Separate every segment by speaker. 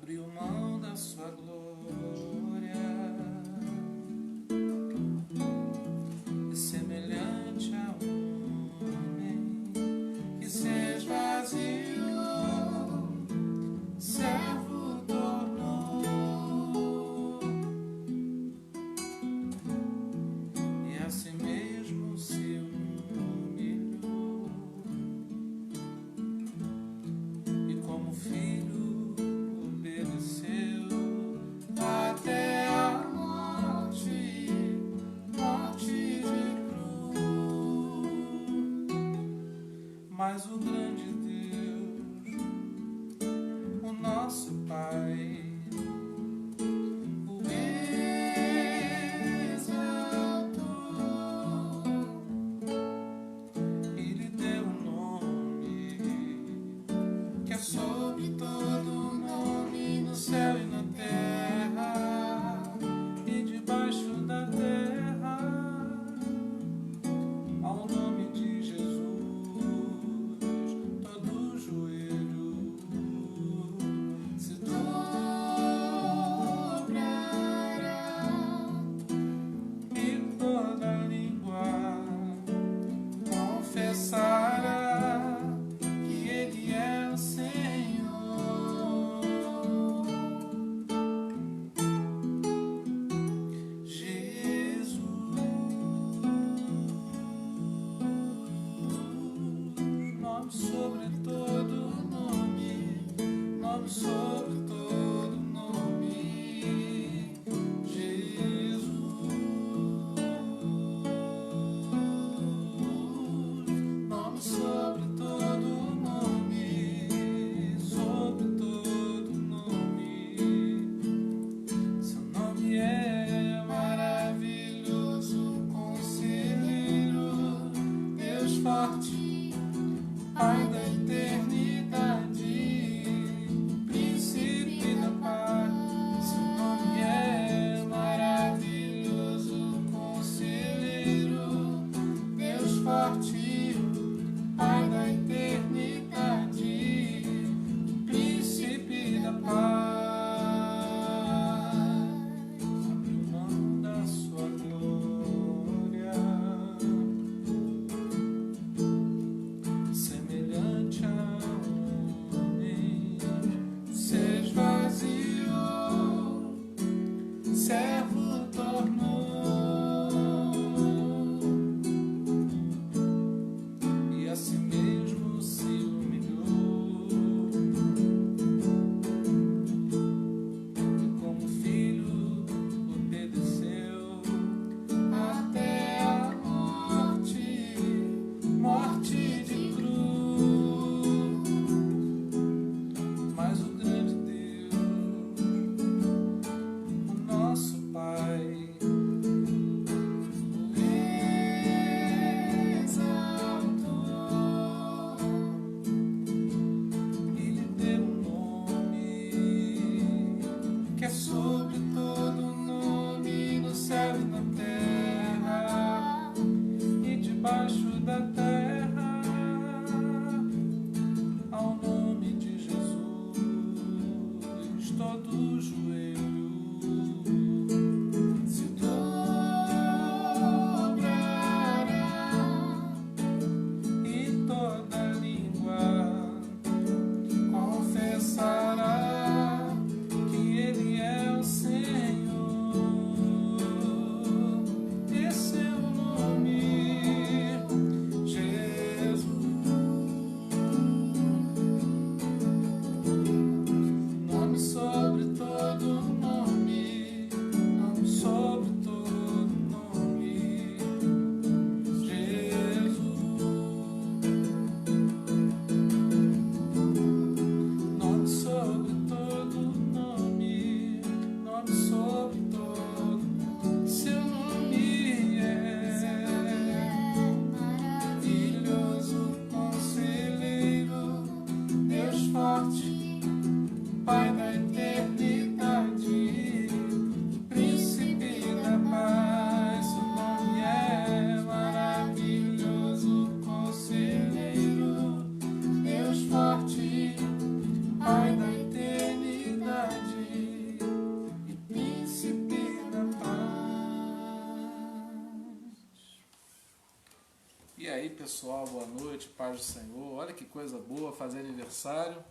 Speaker 1: abriu mão da sua glória, é semelhante a um homem que se esvaziou, servo tornou, e a si mesmo se humilhou, e como filho até a morte, morte de cruz. Mas o grande Deus, o nosso Pai, o exaltou e lhe deu um nome que é sobre todo nome, no céu e na terra, e debaixo da terra, ao nome de Jesus, todo joelho se dobrará e toda língua confessará que Ele é o Senhor. Sobre todo nome, nome sobre todo nome, Jesus, nome sobre todo nome, sobre todo nome. Seu nome é maravilhoso, conselheiro, Deus forte, Pai da eternidade, príncipe da paz. Seu nome é maravilhoso, conselheiro, Deus forte, Pai da eternidade, príncipe da paz. Abriu mão da sua glória, semelhante a um homem, se esvaziou, servo tornou, e a si mesmo se humilhou, e como filho obedeceu até a morte, morte de cruz. Mas o grande Deus, o nosso Pai, o exaltou e lhe deu um nome que é sobre todo nome, no céu e na terra, e debaixo da terra, ao nome de Jesus, todo joelho se dobrará e toda língua confessará que Ele é o Senhor. Esse é o nome, Jesus. Nome sobre todo nome, nome sobre todo nome, Jesus. Nome sobre todo nome, nome sobre todo. Seu nome é maravilhoso, conselheiro, Deus forte, Pai da eternidade, príncipe da paz. Seu nome é maravilhoso, conselheiro, Deus forte, Pai da eternidade. pessoal, boa noite, paz do Senhor. Olha que coisa boa fazer aniversário.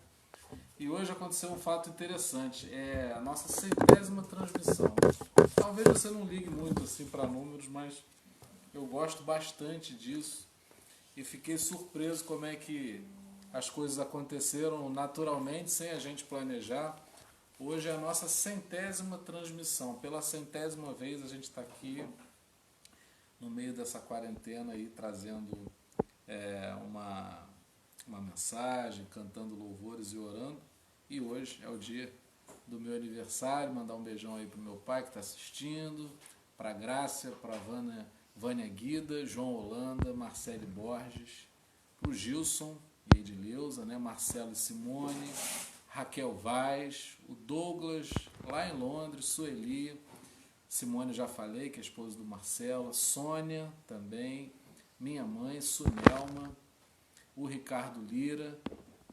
Speaker 1: E hoje aconteceu um fato interessante, é a nossa 100ª transmissão. Talvez você não ligue muito assim para números, mas eu gosto bastante disso e fiquei surpreso como é que as coisas aconteceram naturalmente, sem a gente planejar. Hoje é a nossa 100ª transmissão. Pela 100ª vez a gente está aqui no meio dessa quarentena aí, trazendo uma mensagem, cantando louvores e orando. E hoje é o dia do meu aniversário. Mandar um beijão aí pro meu pai que está assistindo, para a Grácia, para a Vânia Guida, João Holanda, Marcele Borges, para o Gilson e Edileuza, né? Marcelo e Simone, Raquel Vaz, o Douglas, lá em Londres, Sueli, Simone já falei, que é a esposa do Marcelo, Sônia também, minha mãe, Sunelma, o Ricardo Lira,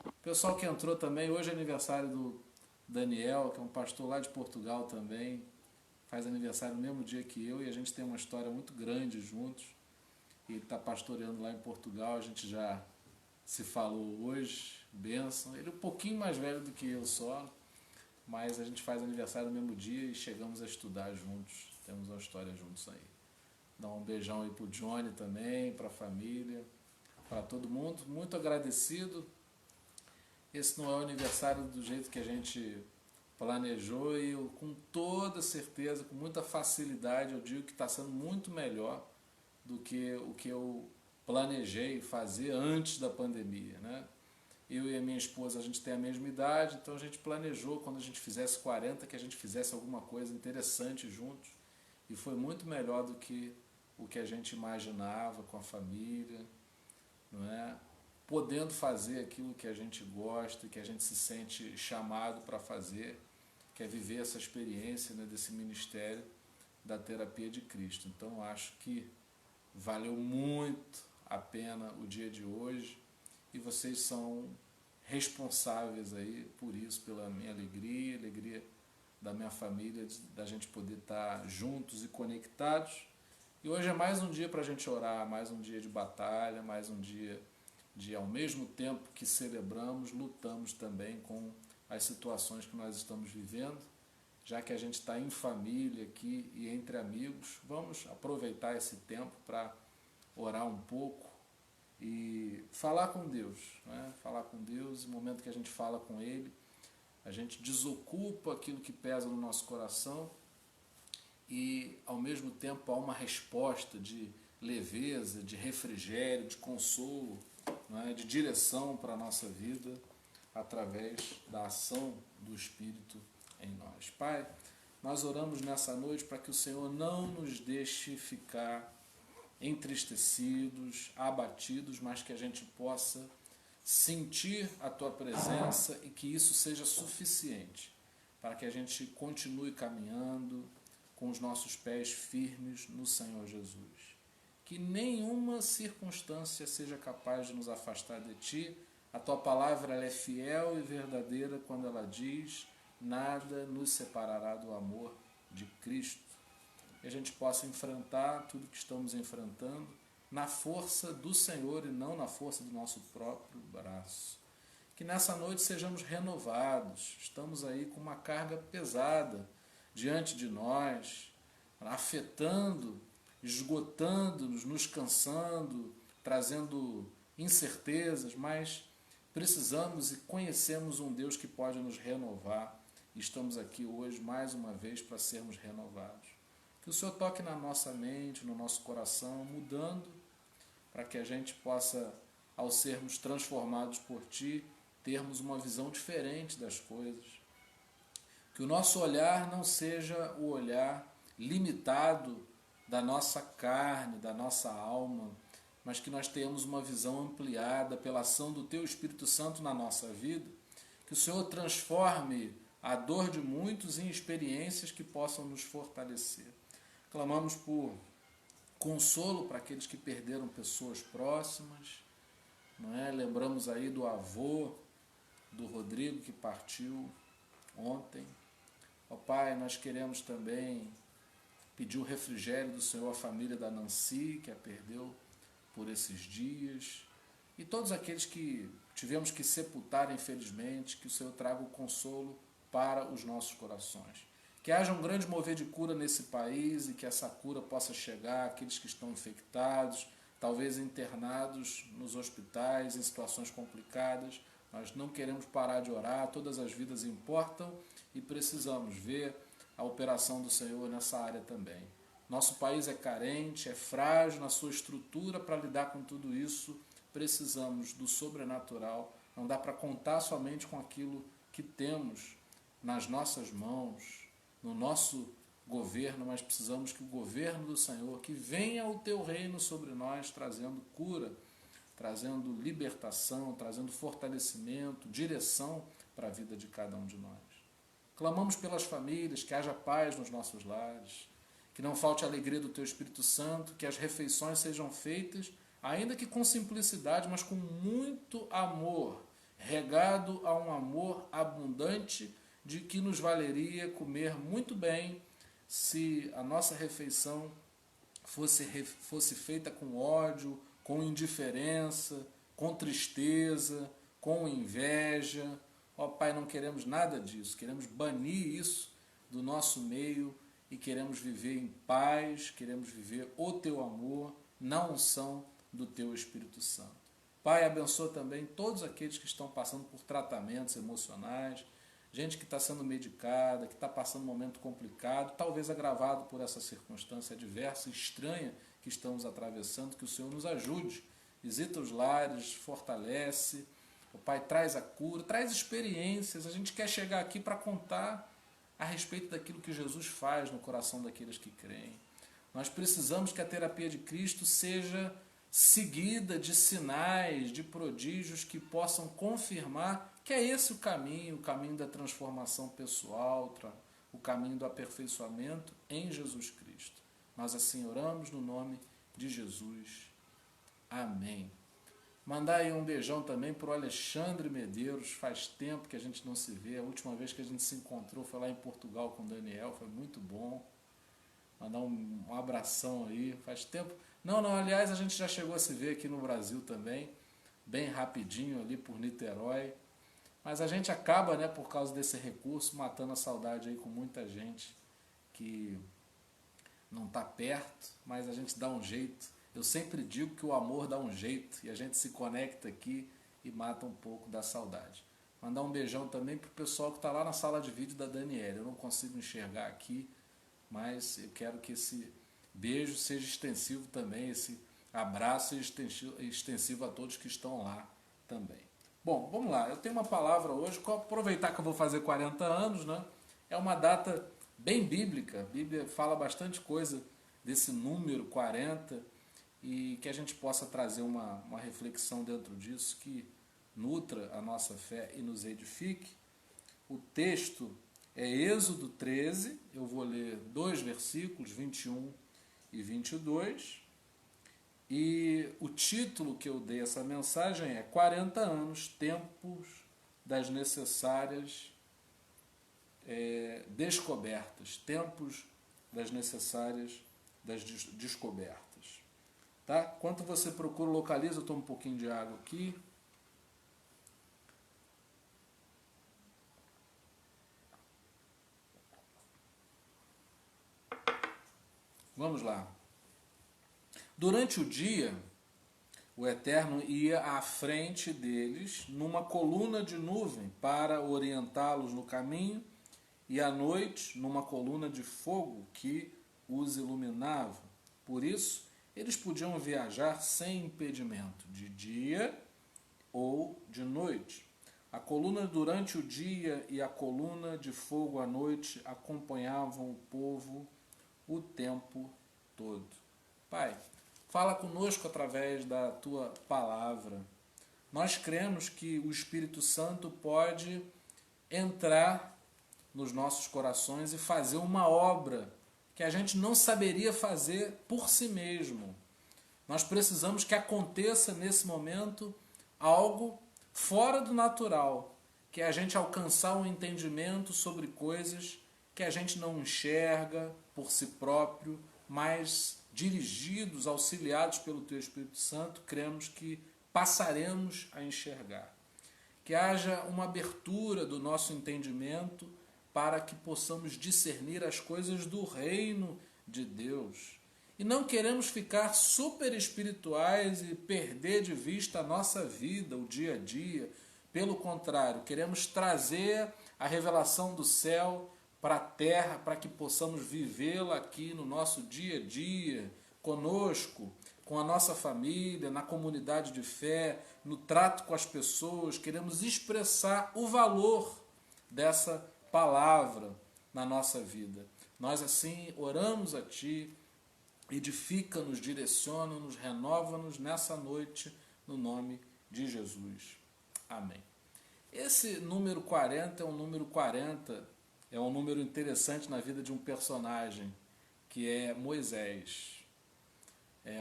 Speaker 1: o pessoal que entrou também, hoje é aniversário do Daniel, que é um pastor lá de Portugal também, faz aniversário no mesmo dia que eu, e a gente tem uma história muito grande juntos, e ele está pastoreando lá em Portugal, a gente já se falou hoje, bênção, ele é um pouquinho mais velho do que eu só, mas a gente faz aniversário no mesmo dia e chegamos a estudar juntos, temos uma história juntos aí. Dá um beijão aí pro Johnny também, pra família, para todo mundo, muito agradecido. Esse não é o aniversário do jeito que a gente planejou e eu, com toda certeza, com muita facilidade, eu digo que está sendo muito melhor do que o que eu planejei fazer antes da pandemia, né? Eu e a minha esposa, a gente tem a mesma idade, então a gente planejou, quando a gente fizesse 40, que a gente fizesse alguma coisa interessante juntos. E foi muito melhor do que o que a gente imaginava com a família, não é? Podendo fazer aquilo que a gente gosta, que a gente se sente chamado para fazer, que é viver essa experiência, né, desse ministério da terapia de Cristo. Então acho que valeu muito a pena o dia de hoje. E vocês são responsáveis aí por isso, pela minha alegria, alegria da minha família, da gente poder estar juntos e conectados. E hoje é mais um dia para a gente orar, mais um dia de batalha, mais um dia de, ao mesmo tempo que celebramos, lutamos também com as situações que nós estamos vivendo. Já que a gente está em família aqui e entre amigos, vamos aproveitar esse tempo para orar um pouco e falar com Deus, né? Falar com Deus, no momento que a gente fala com Ele, a gente desocupa aquilo que pesa no nosso coração e ao mesmo tempo há uma resposta de leveza, de refrigério, de consolo, né? De direção para a nossa vida através da ação do Espírito em nós. Pai, nós oramos nessa noite para que o Senhor não nos deixe ficar entristecidos, abatidos, mas que a gente possa sentir a Tua presença e que isso seja suficiente para que a gente continue caminhando com os nossos pés firmes no Senhor Jesus. Que nenhuma circunstância seja capaz de nos afastar de Ti. A Tua palavra ela é fiel e verdadeira quando ela diz: nada nos separará do amor de Cristo. Que a gente possa enfrentar tudo que estamos enfrentando na força do Senhor e não na força do nosso próprio braço. Que nessa noite sejamos renovados. Estamos aí com uma carga pesada diante de nós, afetando, esgotando-nos, nos cansando, trazendo incertezas, mas precisamos e conhecemos um Deus que pode nos renovar. E estamos aqui hoje mais uma vez para sermos renovados. Que o Senhor toque na nossa mente, no nosso coração, mudando, para que a gente possa, ao sermos transformados por Ti, termos uma visão diferente das coisas. Que o nosso olhar não seja o olhar limitado da nossa carne, da nossa alma, mas que nós tenhamos uma visão ampliada pela ação do Teu Espírito Santo na nossa vida. Que o Senhor transforme a dor de muitos em experiências que possam nos fortalecer. Clamamos por consolo para aqueles que perderam pessoas próximas, não é? Lembramos aí do avô do Rodrigo que partiu ontem. Ó Pai, nós queremos também pedir o refrigério do Senhor à família da Nancy, que a perdeu
Speaker 2: por esses dias, e todos aqueles que tivemos que sepultar, infelizmente, que o Senhor traga o consolo para os nossos corações. Que haja um grande mover de cura nesse país e que essa cura possa chegar àqueles que estão infectados, talvez internados nos hospitais, em situações complicadas. Nós não queremos parar de orar, todas as vidas importam e precisamos ver a operação do Senhor nessa área também. Nosso país é carente, é frágil na sua estrutura para lidar com tudo isso. Precisamos do sobrenatural. Não dá para contar somente com aquilo que temos nas nossas mãos, no nosso governo, mas precisamos que o governo do Senhor, que venha o teu reino sobre nós, trazendo cura, trazendo libertação, trazendo fortalecimento, direção para a vida de cada um de nós. Clamamos pelas famílias, que haja paz nos nossos lares, que não falte a alegria do Teu Espírito Santo, que as refeições sejam feitas, ainda que com simplicidade, mas com muito amor, regado a um amor abundante, de que nos valeria comer muito bem se a nossa refeição fosse feita com ódio, com indiferença, com tristeza, com inveja. Ó Pai, não queremos nada disso, queremos banir isso do nosso meio e queremos viver em paz, queremos viver o Teu amor na unção do Teu Espírito Santo. Pai, abençoa também todos aqueles que estão passando por tratamentos emocionais, gente que está sendo medicada, que está passando um momento complicado, talvez agravado por essa circunstância adversa e estranha que estamos atravessando, que o Senhor nos ajude, visita os lares, fortalece. O Pai traz a cura, traz experiências. A gente quer chegar aqui para contar a respeito daquilo que Jesus faz no coração daqueles que creem. Nós precisamos que a terapia de Cristo seja seguida de sinais, de prodígios que possam confirmar que é esse o caminho da transformação pessoal, o caminho do aperfeiçoamento em Jesus Cristo. Nós assim oramos no nome de Jesus. Amém. Mandar aí um beijão também para o Alexandre Medeiros. Faz tempo que a gente não se vê. A última vez que a gente se encontrou foi lá em Portugal com o Daniel. Foi muito bom. Mandar um abração aí. Faz tempo. Não, aliás, a gente já chegou a se ver aqui no Brasil também. Bem rapidinho ali por Niterói. Mas a gente acaba, né, por causa desse recurso, matando a saudade aí com muita gente que não está perto, mas a gente dá um jeito. Eu sempre digo que o amor dá um jeito e a gente se conecta aqui e mata um pouco da saudade. Mandar um beijão também para o pessoal que está lá na sala de vídeo da Daniela. Eu não consigo enxergar aqui, mas eu quero que esse beijo seja extensivo também, esse abraço seja extensivo a todos que estão lá também. Bom, vamos lá. Eu tenho uma palavra hoje, aproveitar que eu vou fazer 40 anos, né? É uma data bem bíblica. A Bíblia fala bastante coisa desse número 40 e que a gente possa trazer uma reflexão dentro disso que nutra a nossa fé e nos edifique. O texto é Êxodo 13, eu vou ler 2 versículos, 21 e 22. E o título que eu dei a essa mensagem é 40 anos, tempos das necessárias descobertas. Tempos das necessárias das descobertas. Tá? Enquanto você procura, localiza, eu tomo um pouquinho de água aqui. Vamos lá. Durante o dia, o Eterno ia à frente deles numa coluna de nuvem para orientá-los no caminho, e à noite numa coluna de fogo que os iluminava. Por isso, eles podiam viajar sem impedimento, de dia ou de noite. A coluna durante o dia e a coluna de fogo à noite acompanhavam o povo o tempo todo. Pai, fala conosco através da Tua palavra. Nós cremos que o Espírito Santo pode entrar nos nossos corações e fazer uma obra que a gente não saberia fazer por si mesmo. Nós precisamos que aconteça nesse momento algo fora do natural, que é a gente alcançar um entendimento sobre coisas que a gente não enxerga por si próprio, mas dirigidos, auxiliados pelo Teu Espírito Santo, cremos que passaremos a enxergar. Que haja uma abertura do nosso entendimento para que possamos discernir as coisas do reino de Deus. E não queremos ficar super espirituais e perder de vista a nossa vida, o dia a dia. Pelo contrário, queremos trazer a revelação do céu para a terra, para que possamos vivê-la aqui no nosso dia a dia, conosco, com a nossa família, na comunidade de fé, no trato com as pessoas. Queremos expressar o valor dessa palavra na nossa vida. Nós assim oramos a Ti, edifica-nos, direciona-nos, renova-nos nessa noite, no nome de Jesus. Amém. Esse número 40 é um número interessante na vida de um personagem, que é Moisés.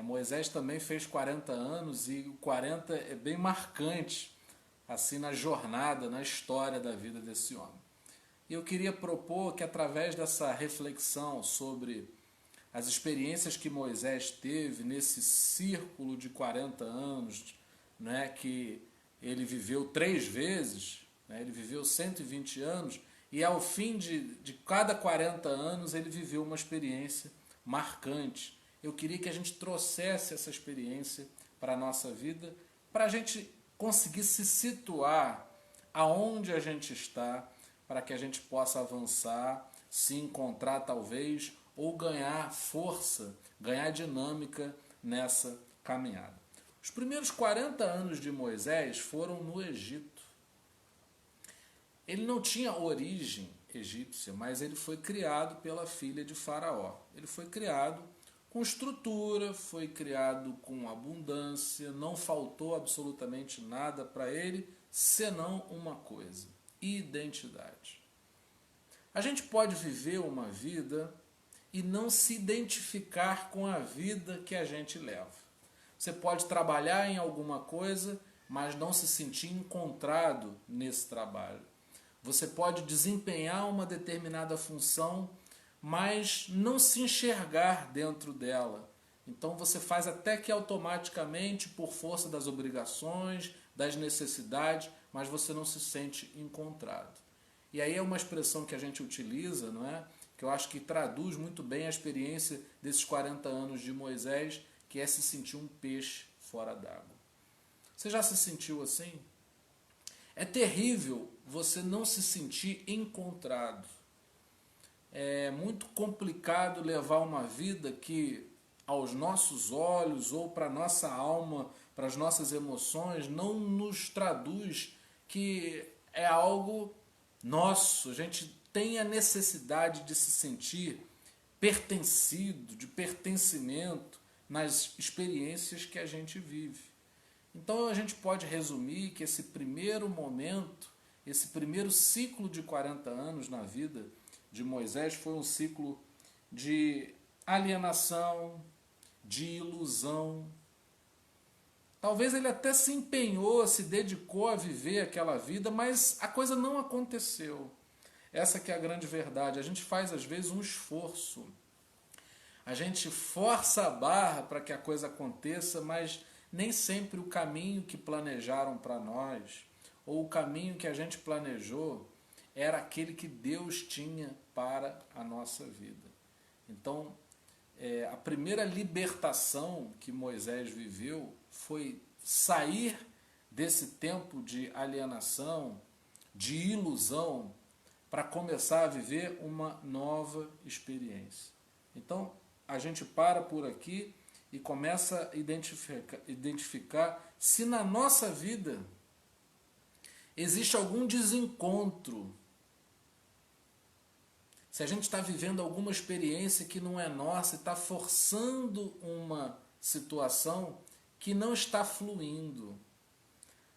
Speaker 2: Moisés também fez 40 anos e o 40 é bem marcante assim na jornada, na história da vida desse homem. E eu queria propor que através dessa reflexão sobre as experiências que Moisés teve nesse círculo de 40 anos, né, que ele viveu 3 vezes, né, ele viveu 120 anos, e ao fim de cada 40 anos ele viveu uma experiência marcante. Eu queria que a gente trouxesse essa experiência para a nossa vida, para a gente conseguir se situar aonde a gente está, para que a gente possa avançar, se encontrar talvez, ou ganhar força, ganhar dinâmica nessa caminhada. Os primeiros 40 anos de Moisés foram no Egito. Ele não tinha origem egípcia, mas ele foi criado pela filha de Faraó. Ele foi criado com estrutura, foi criado com abundância, não faltou absolutamente nada para ele, senão uma coisa: identidade. A gente pode viver uma vida e não se identificar com a vida que a gente leva. Você pode trabalhar em alguma coisa, mas não se sentir encontrado nesse trabalho. Você pode desempenhar uma determinada função, mas não se enxergar dentro dela. Então você faz até que automaticamente, por força das obrigações, das necessidades, mas você não se sente encontrado. E aí é uma expressão que a gente utiliza, não é? Que eu acho que traduz muito bem a experiência desses 40 anos de Moisés, que é se sentir um peixe fora d'água. Você já se sentiu assim? É terrível você não se sentir encontrado. É muito complicado levar uma vida que, aos nossos olhos ou para a nossa alma, para as nossas emoções, não nos traduz que é algo nosso. A gente tem a necessidade de se sentir pertencido, de pertencimento nas experiências que a gente vive. Então a gente pode resumir que esse primeiro momento, esse primeiro ciclo de 40 anos na vida de Moisés foi um ciclo de alienação, de ilusão. Talvez ele até se empenhou, se dedicou a viver aquela vida, mas a coisa não aconteceu. Essa que é a grande verdade. A gente faz às vezes um esforço. A gente força a barra para que a coisa aconteça, mas nem sempre o caminho que planejaram para nós, ou o caminho que a gente planejou, era aquele que Deus tinha para a nossa vida. Então, a primeira libertação que Moisés viveu foi sair desse tempo de alienação, de ilusão, para começar a viver uma nova experiência. Então, a gente para por aqui e começa a identificar se na nossa vida existe algum desencontro, se a gente está vivendo alguma experiência que não é nossa e está forçando uma situação que não está fluindo.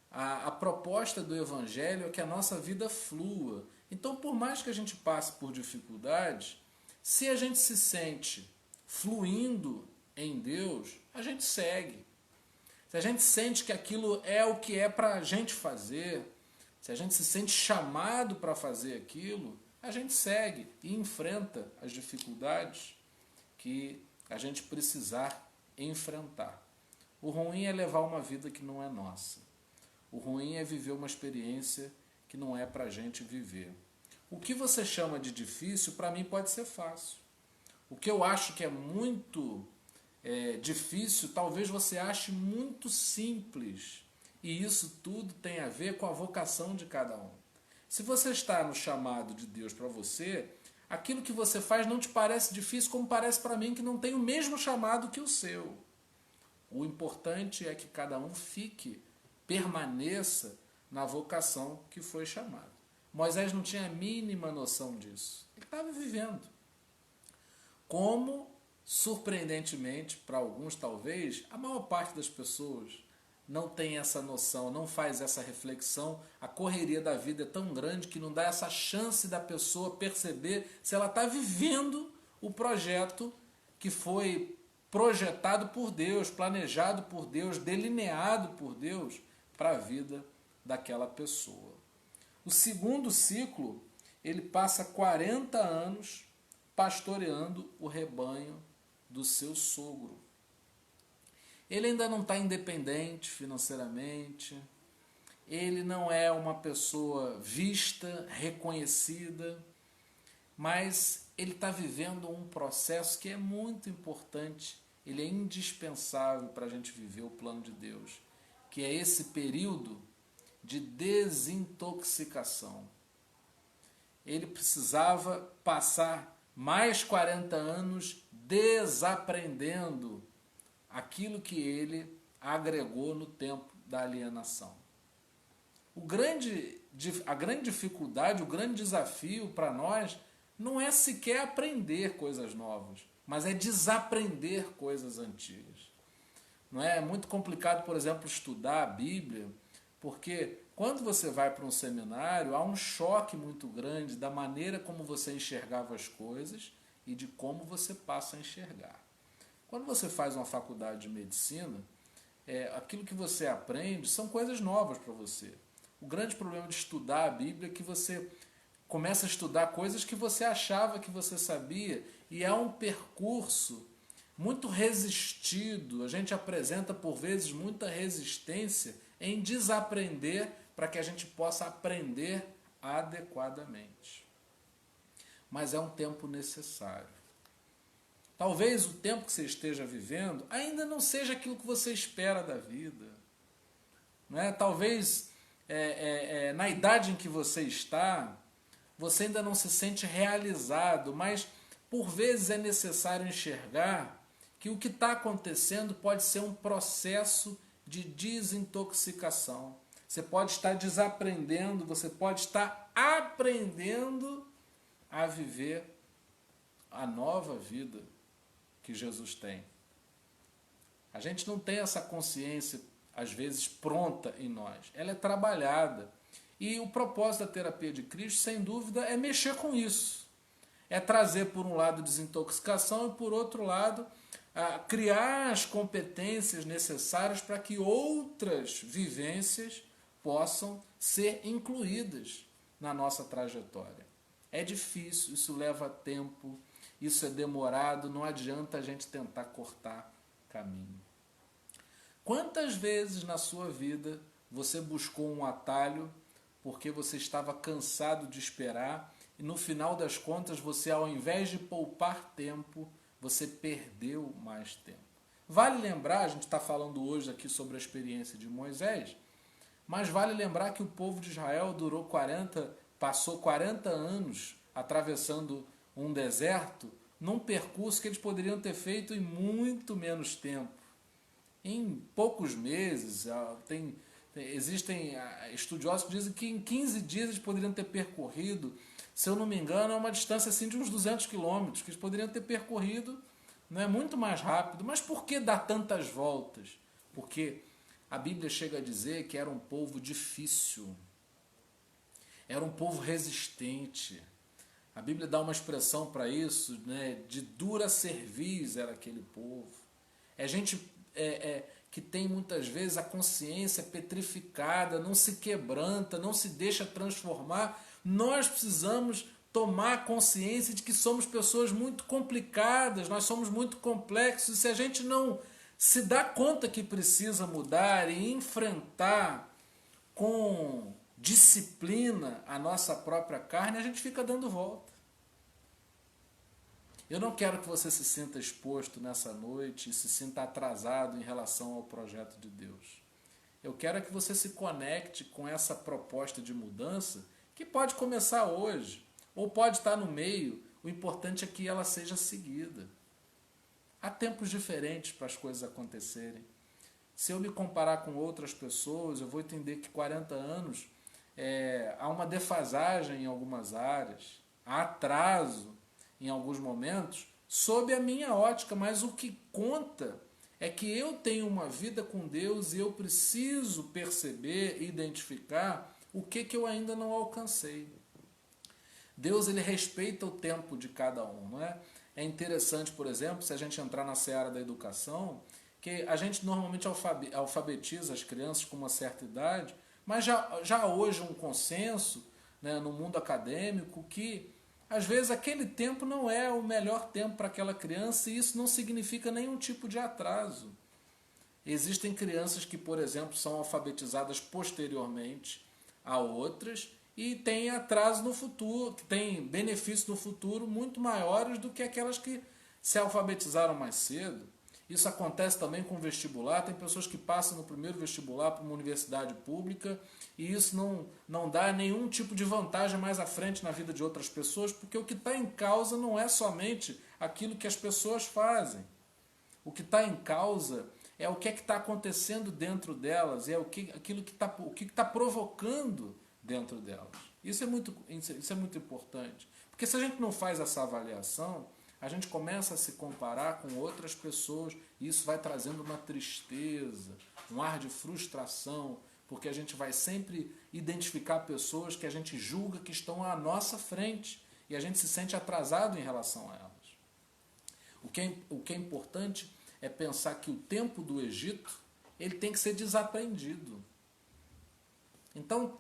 Speaker 2: A proposta do Evangelho é que a nossa vida flua. Então, por mais que a gente passe por dificuldades, se a gente se sente fluindo em Deus, a gente segue. Se a gente sente que aquilo é o que é para a gente fazer, se a gente se sente chamado para fazer aquilo, a gente segue e enfrenta as dificuldades que a gente precisar enfrentar. O ruim é levar uma vida que não é nossa. O ruim é viver uma experiência que não é para a gente viver. O que você chama de difícil, para mim pode ser fácil. O que eu acho que é muito difícil, talvez você ache muito simples. E isso tudo tem a ver com a vocação de cada um. Se você está no chamado de Deus para você, aquilo que você faz não te parece difícil, como parece para mim que não tem o mesmo chamado que o seu. O importante é que cada um permaneça na vocação que foi chamado. Moisés não tinha a mínima noção disso. Ele estava vivendo. Como, surpreendentemente, para alguns talvez, a maior parte das pessoas não tem essa noção, não faz essa reflexão. A correria da vida é tão grande que não dá essa chance da pessoa perceber se ela está vivendo o projeto que foi projetado por Deus, planejado por Deus, delineado por Deus para a vida daquela pessoa. O segundo ciclo, ele passa 40 anos pastoreando o rebanho do seu sogro. Ele ainda não está independente financeiramente, ele não é uma pessoa vista, reconhecida, mas ele está vivendo um processo que é muito importante, ele é indispensável para a gente viver o plano de Deus, que é esse período de desintoxicação. Ele precisava passar mais 40 anos desaprendendo aquilo que ele agregou no tempo da alienação. A grande dificuldade, o grande desafio para nós não é sequer aprender coisas novas, mas é desaprender coisas antigas. Não é muito complicado, por exemplo, estudar a Bíblia, porque quando você vai para um seminário, há um choque muito grande da maneira como você enxergava as coisas e de como você passa a enxergar. Quando você faz uma faculdade de medicina, aquilo que você aprende são coisas novas para você. O grande problema de estudar a Bíblia é que você começa a estudar coisas que você achava que você sabia, e é um percurso muito resistido. A gente apresenta, por vezes, muita resistência em desaprender para que a gente possa aprender adequadamente. Mas é um tempo necessário. Talvez o tempo que você esteja vivendo ainda não seja aquilo que você espera da vida. Não é? Talvez na idade em que você está, você ainda não se sente realizado, mas por vezes é necessário enxergar que o que está acontecendo pode ser um processo de desintoxicação. Você pode estar desaprendendo, você pode estar aprendendo a viver a nova vida que Jesus tem. A gente não tem essa consciência, às vezes, pronta em nós. Ela é trabalhada. E o propósito da terapia de Cristo, sem dúvida, é mexer com isso. É trazer, por um lado, desintoxicação e, por outro lado, criar as competências necessárias para que outras vivências possam ser incluídas na nossa trajetória. É difícil, isso leva tempo, isso é demorado, não adianta a gente tentar cortar caminho. Quantas vezes na sua vida você buscou um atalho porque você estava cansado de esperar e no final das contas você, ao invés de poupar tempo, você perdeu mais tempo? Vale lembrar, a gente está falando hoje aqui sobre a experiência de Moisés, mas vale lembrar que o povo de Israel passou 40 anos atravessando um deserto num percurso que eles poderiam ter feito em muito menos tempo. Em poucos meses, existem estudiosos que dizem que em 15 dias eles poderiam ter percorrido, se eu não me engano, é uma distância assim, de uns 200 quilômetros, que eles poderiam ter percorrido, não é muito mais rápido. Mas por que dar tantas voltas? Porque a Bíblia chega a dizer que era um povo difícil, era um povo resistente. A Bíblia dá uma expressão para isso, né? De dura cerviz era aquele povo. É gente que tem muitas vezes a consciência petrificada, não se quebranta, não se deixa transformar. Nós precisamos tomar consciência de que somos pessoas muito complicadas, nós somos muito complexos, e se a gente não se dá conta que precisa mudar e enfrentar com disciplina a nossa própria carne, a gente fica dando volta. Eu não quero que você se sinta exposto nessa noite e se sinta atrasado em relação ao projeto de Deus. Eu quero que você se conecte com essa proposta de mudança que pode começar hoje, ou pode estar no meio. O importante é que ela seja seguida. Há tempos diferentes para as coisas acontecerem. Se eu me comparar com outras pessoas, eu vou entender que 40 anos há uma defasagem em algumas áreas, há atraso em alguns momentos, sob a minha ótica, mas o que conta é que eu tenho uma vida com Deus e eu preciso perceber, identificar o que eu ainda não alcancei. Deus, ele respeita o tempo de cada um, não é? É interessante, por exemplo, se a gente entrar na seara da educação, que a gente normalmente alfabetiza as crianças com uma certa idade, mas já hoje um consenso, né, no mundo acadêmico que às vezes aquele tempo não é o melhor tempo para aquela criança e isso não significa nenhum tipo de atraso. Existem crianças que, por exemplo, são alfabetizadas posteriormente a outras e têm atraso no futuro, que têm benefícios no futuro muito maiores do que aquelas que se alfabetizaram mais cedo. Isso acontece também com o vestibular. Tem pessoas que passam no primeiro vestibular para uma universidade pública e isso não dá nenhum tipo de vantagem mais à frente na vida de outras pessoas, porque o que está em causa não é somente aquilo que as pessoas fazem. O que está em causa é o que é que está acontecendo dentro delas, é o que está provocando dentro delas. Isso é muito importante. Porque se a gente não faz essa avaliação, a gente começa a se comparar com outras pessoas e isso vai trazendo uma tristeza, um ar de frustração, porque a gente vai sempre identificar pessoas que a gente julga que estão à nossa frente e a gente se sente atrasado em relação a elas. O que é importante é pensar que o tempo do Egito ele tem que ser desaprendido. Então,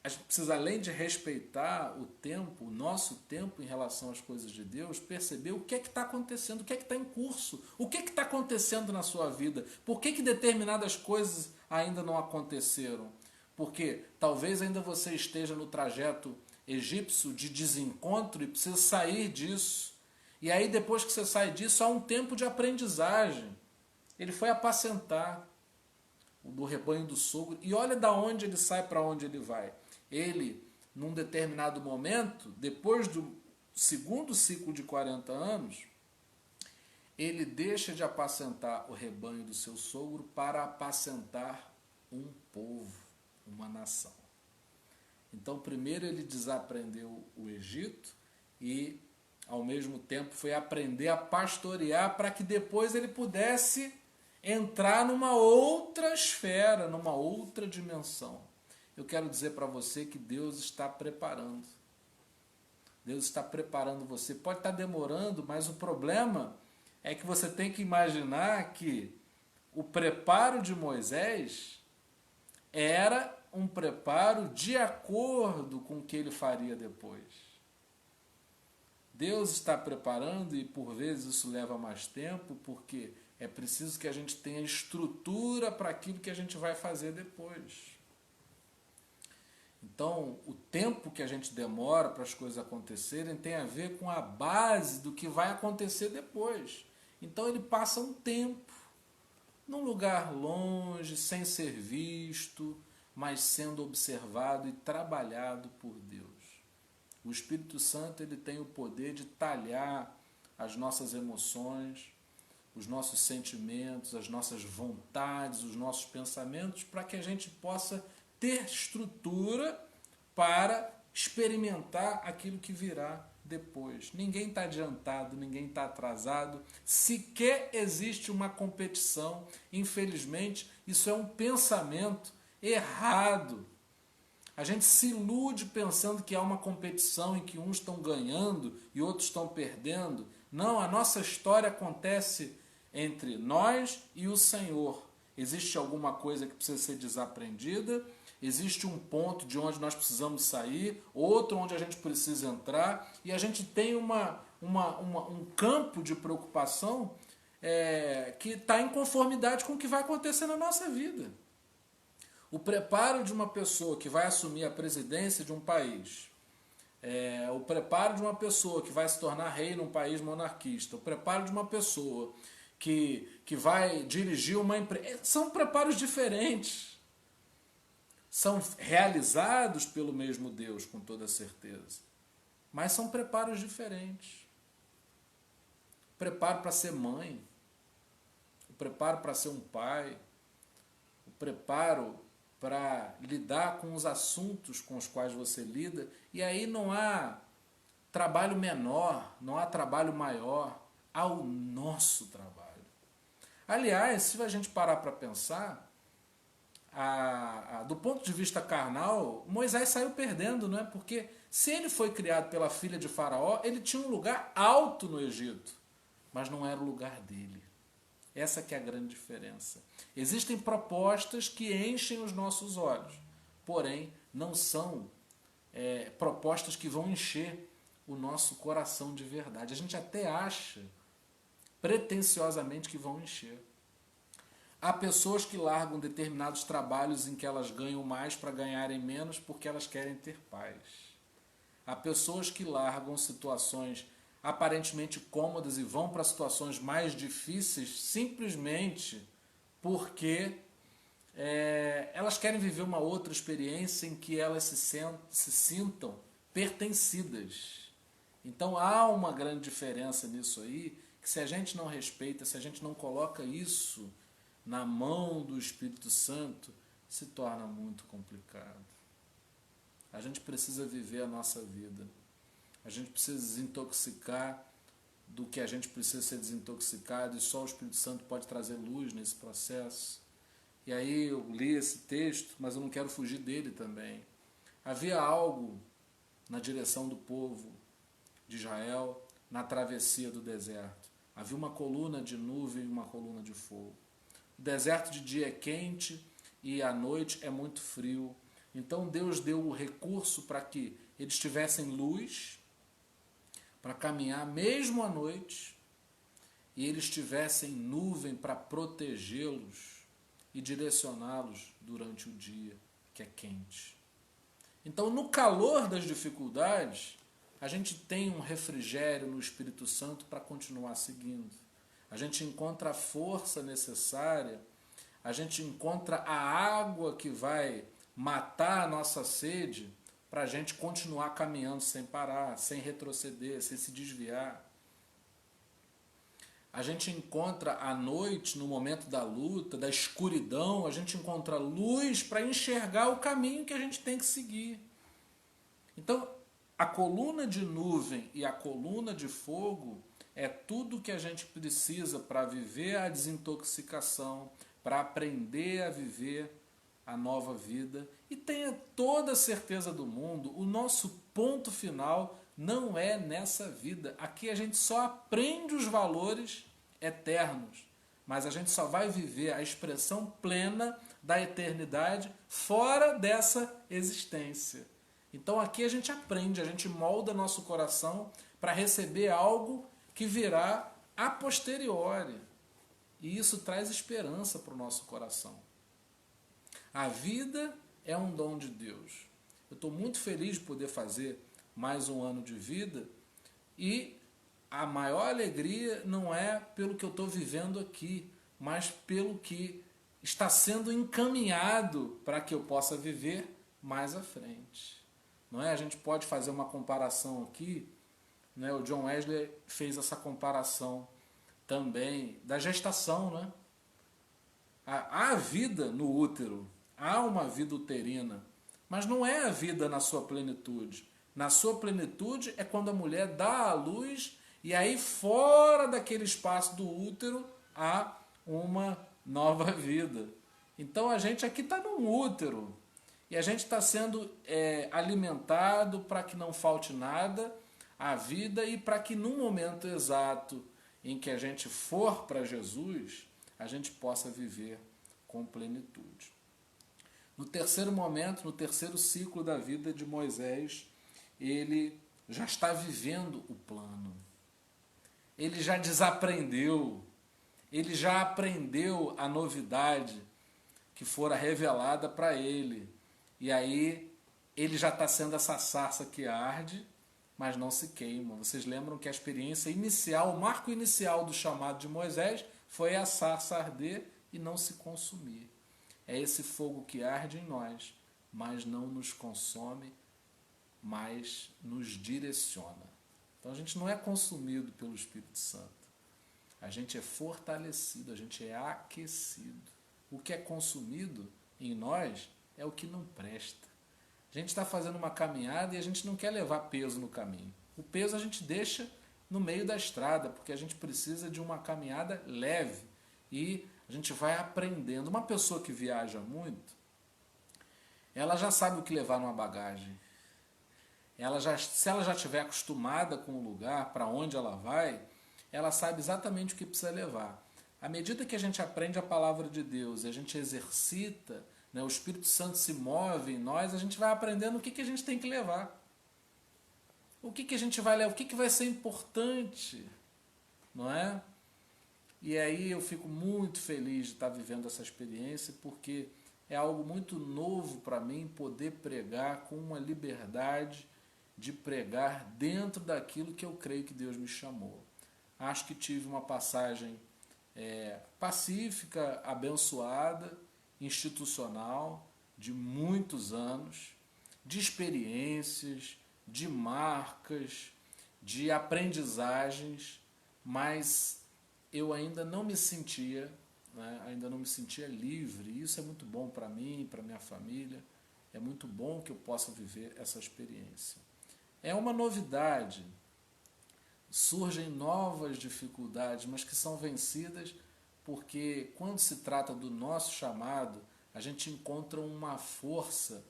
Speaker 2: a gente precisa, além de respeitar o tempo, o nosso tempo em relação às coisas de Deus, perceber o que é que está acontecendo, o que é que está em curso, o que é que está acontecendo na sua vida, por que determinadas coisas ainda não aconteceram. Porque talvez ainda você esteja no trajeto egípcio de desencontro e precisa sair disso. E aí depois que você sai disso, há um tempo de aprendizagem. Ele foi apacentar do rebanho do sogro e olha da onde ele sai para onde ele vai. Ele, num determinado momento, depois do segundo ciclo de 40 anos, ele deixa de apacentar o rebanho do seu sogro para apacentar um povo, uma nação. Então, primeiro ele desaprendeu o Egito e, ao mesmo tempo, foi aprender a pastorear para que depois ele pudesse entrar numa outra esfera, numa outra dimensão. Eu quero dizer para você que Deus está preparando. Deus está preparando você. Pode estar demorando, mas o problema é que você tem que imaginar que o preparo de Moisés era um preparo de acordo com o que ele faria depois. Deus está preparando e por vezes isso leva mais tempo, porque é preciso que a gente tenha estrutura para aquilo que a gente vai fazer depois. Então, o tempo que a gente demora para as coisas acontecerem tem a ver com a base do que vai acontecer depois. Então, ele passa um tempo num lugar longe, sem ser visto, mas sendo observado e trabalhado por Deus. O Espírito Santo ele tem o poder de talhar as nossas emoções, os nossos sentimentos, as nossas vontades, os nossos pensamentos, para que a gente possa ter estrutura para experimentar aquilo que virá depois. Ninguém está adiantado, ninguém está atrasado, sequer existe uma competição. Infelizmente, isso é um pensamento errado. A gente se ilude pensando que há uma competição em que uns estão ganhando e outros estão perdendo. Não, a nossa história acontece entre nós e o Senhor. Existe alguma coisa que precisa ser desaprendida existe um ponto de onde nós precisamos sair, outro onde a gente precisa entrar, e a gente tem um campo de preocupação que está em conformidade com o que vai acontecer na nossa vida. O preparo de uma pessoa que vai assumir a presidência de um país, o preparo de uma pessoa que vai se tornar rei num país monarquista, o preparo de uma pessoa que vai dirigir uma empresa, são preparos diferentes. São realizados pelo mesmo Deus, com toda certeza. Mas são preparos diferentes. O preparo para ser mãe, o preparo para ser um pai, o preparo para lidar com os assuntos com os quais você lida, e aí não há trabalho menor, não há trabalho maior, há o nosso trabalho. Aliás, se a gente parar para pensar, do ponto de vista carnal, Moisés saiu perdendo, não é? Porque se ele foi criado pela filha de Faraó, ele tinha um lugar alto no Egito, mas não era o lugar dele. Essa que é a grande diferença. Existem propostas que enchem os nossos olhos, porém não são propostas que vão encher o nosso coração de verdade. A gente até acha pretensiosamente que vão encher. Há pessoas que largam determinados trabalhos em que elas ganham mais para ganharem menos porque elas querem ter paz. Há pessoas que largam situações aparentemente cômodas e vão para situações mais difíceis simplesmente porque elas querem viver uma outra experiência em que elas se sintam pertencidas. Então há uma grande diferença nisso aí, que se a gente não respeita, se a gente não coloca isso na mão do Espírito Santo, se torna muito complicado. A gente precisa viver a nossa vida. A gente precisa desintoxicar do que a gente precisa ser desintoxicado, e só o Espírito Santo pode trazer luz nesse processo. E aí eu li esse texto, mas eu não quero fugir dele também. Havia algo na direção do povo de Israel na travessia do deserto. Havia uma coluna de nuvem e uma coluna de fogo. O deserto de dia é quente e à noite é muito frio. Então Deus deu o recurso para que eles tivessem luz para caminhar mesmo à noite, e eles tivessem nuvem para protegê-los e direcioná-los durante o dia, que é quente. Então, no calor das dificuldades, a gente tem um refrigério no Espírito Santo para continuar seguindo. A gente encontra a força necessária, a gente encontra a água que vai matar a nossa sede para a gente continuar caminhando sem parar, sem retroceder, sem se desviar. A gente encontra à noite, no momento da luta, da escuridão, a gente encontra luz para enxergar o caminho que a gente tem que seguir. Então, a coluna de nuvem e a coluna de fogo é tudo que a gente precisa para viver a desintoxicação, para aprender a viver a nova vida. E tenha toda a certeza do mundo, o nosso ponto final não é nessa vida. Aqui a gente só aprende os valores eternos, mas a gente só vai viver a expressão plena da eternidade fora dessa existência. Então aqui a gente aprende, a gente molda nosso coração para receber algo que virá a posteriori. E isso traz esperança para o nosso coração. A vida é um dom de Deus. Eu estou muito feliz de poder fazer mais um ano de vida, e a maior alegria não é pelo que eu estou vivendo aqui, mas pelo que está sendo encaminhado para que eu possa viver mais à frente. Não é? A gente pode fazer uma comparação aqui, né? O John Wesley fez essa comparação também da gestação, né? Há vida no útero, há uma vida uterina, mas não é a vida na sua plenitude. Na sua plenitude é quando a mulher dá à luz, e aí fora daquele espaço do útero há uma nova vida. Então a gente aqui está num útero, e a gente está sendo alimentado para que não falte nada à vida, e para que no momento exato em que a gente for para Jesus, a gente possa viver com plenitude. No terceiro momento, no terceiro ciclo da vida de Moisés, ele já está vivendo o plano. Ele já desaprendeu, ele já aprendeu a novidade que fora revelada para ele. E aí ele já está sendo essa sarça que arde, mas não se queima. Vocês lembram que a experiência inicial, o marco inicial do chamado de Moisés foi a sarça arder e não se consumir. É esse fogo que arde em nós, mas não nos consome, mas nos direciona. Então a gente não é consumido pelo Espírito Santo. A gente é fortalecido, a gente é aquecido. O que é consumido em nós é o que não presta. A gente está fazendo uma caminhada e a gente não quer levar peso no caminho. O peso a gente deixa no meio da estrada, porque a gente precisa de uma caminhada leve. E a gente vai aprendendo. Uma pessoa que viaja muito, ela já sabe o que levar numa bagagem. Se ela já estiver acostumada com o lugar, para onde ela vai, ela sabe exatamente o que precisa levar. À medida que a gente aprende a palavra de Deus e a gente exercita, né, o Espírito Santo se move em nós, a gente vai aprendendo o que a gente tem que levar. O que a gente vai levar, o que vai ser importante, não é? E aí eu fico muito feliz de estar vivendo essa experiência, porque é algo muito novo para mim poder pregar com uma liberdade de pregar dentro daquilo que eu creio que Deus me chamou. Acho que tive uma passagem pacífica, abençoada, institucional, de muitos anos, de experiências, de marcas, de aprendizagens, mas eu ainda não me sentia, né, ainda não me sentia livre. Isso é muito bom para mim, para minha família. É muito bom que eu possa viver essa experiência. É uma novidade. Surgem novas dificuldades, mas que são vencidas porque quando se trata do nosso chamado, a gente encontra uma força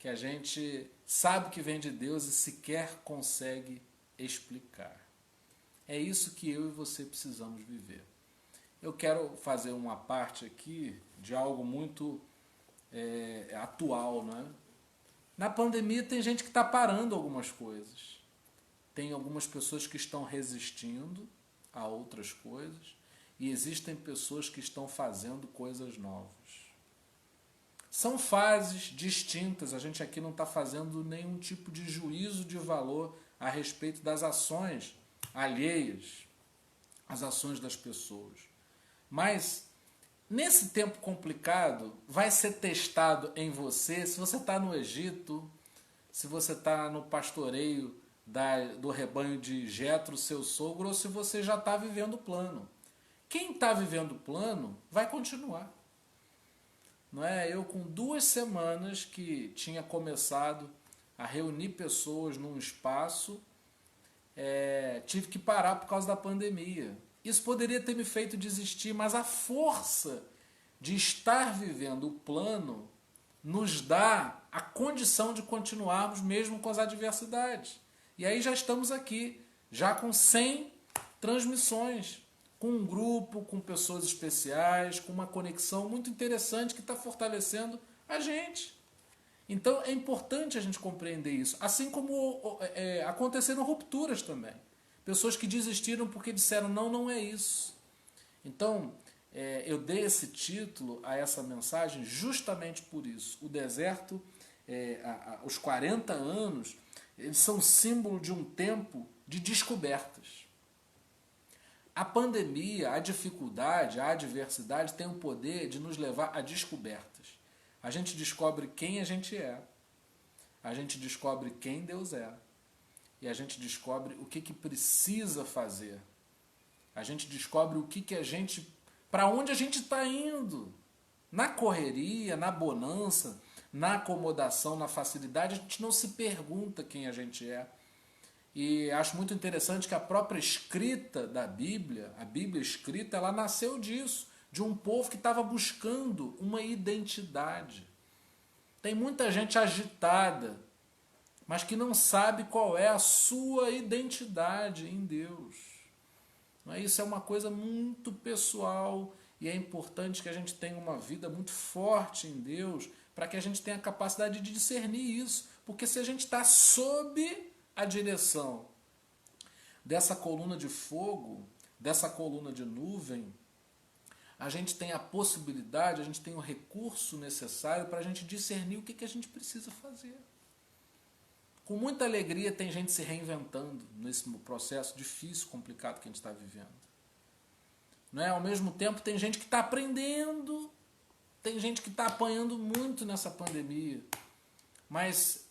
Speaker 2: que a gente sabe que vem de Deus e sequer consegue explicar. É isso que eu e você precisamos viver. Eu quero fazer uma parte aqui de algo muito atual, né? Na pandemia tem gente que está parando algumas coisas. Tem algumas pessoas que estão resistindo a outras coisas e existem pessoas que estão fazendo coisas novas. São fases distintas, a gente aqui não está fazendo nenhum tipo de juízo de valor a respeito das ações alheias, as ações das pessoas. Mas, nesse tempo complicado, vai ser testado em você, se você está no Egito, se você está no pastoreio do rebanho de Jetro, seu sogro, ou se você já está vivendo o plano. Quem está vivendo o plano vai continuar. Não é? Eu, com 2 semanas que tinha começado a reunir pessoas num espaço, tive que parar por causa da pandemia. Isso poderia ter me feito desistir, mas a força de estar vivendo o plano nos dá a condição de continuarmos mesmo com as adversidades. E aí já estamos aqui, já com 100 transmissões, com um grupo, com pessoas especiais, com uma conexão muito interessante que está fortalecendo a gente. Então é importante a gente compreender isso. Assim como aconteceram rupturas também. Pessoas que desistiram porque disseram, não é isso. Então, eu dei esse título a essa mensagem justamente por isso. O deserto, os 40 anos, eles são símbolo de um tempo de descobertas. A pandemia, a dificuldade, a adversidade tem o poder de nos levar a descobertas. A gente descobre quem a gente é. A gente descobre quem Deus é. E a gente descobre o que precisa fazer. A gente descobre para onde a gente está indo. Na correria, na bonança, na acomodação, na facilidade, a gente não se pergunta quem a gente é. E acho muito interessante que a própria escrita da Bíblia, a Bíblia escrita, ela nasceu disso, de um povo que estava buscando uma identidade. Tem muita gente agitada, mas que não sabe qual é a sua identidade em Deus. Isso é uma coisa muito pessoal e é importante que a gente tenha uma vida muito forte em Deus para que a gente tenha a capacidade de discernir isso. Porque se a gente está sob a direção dessa coluna de fogo, dessa coluna de nuvem, a gente tem a possibilidade, a gente tem o recurso necessário para a gente discernir o que a gente precisa fazer. Com muita alegria tem gente se reinventando nesse processo difícil, complicado que a gente está vivendo. Não é? Ao mesmo tempo tem gente que está aprendendo, tem gente que está apanhando muito nessa pandemia. Mas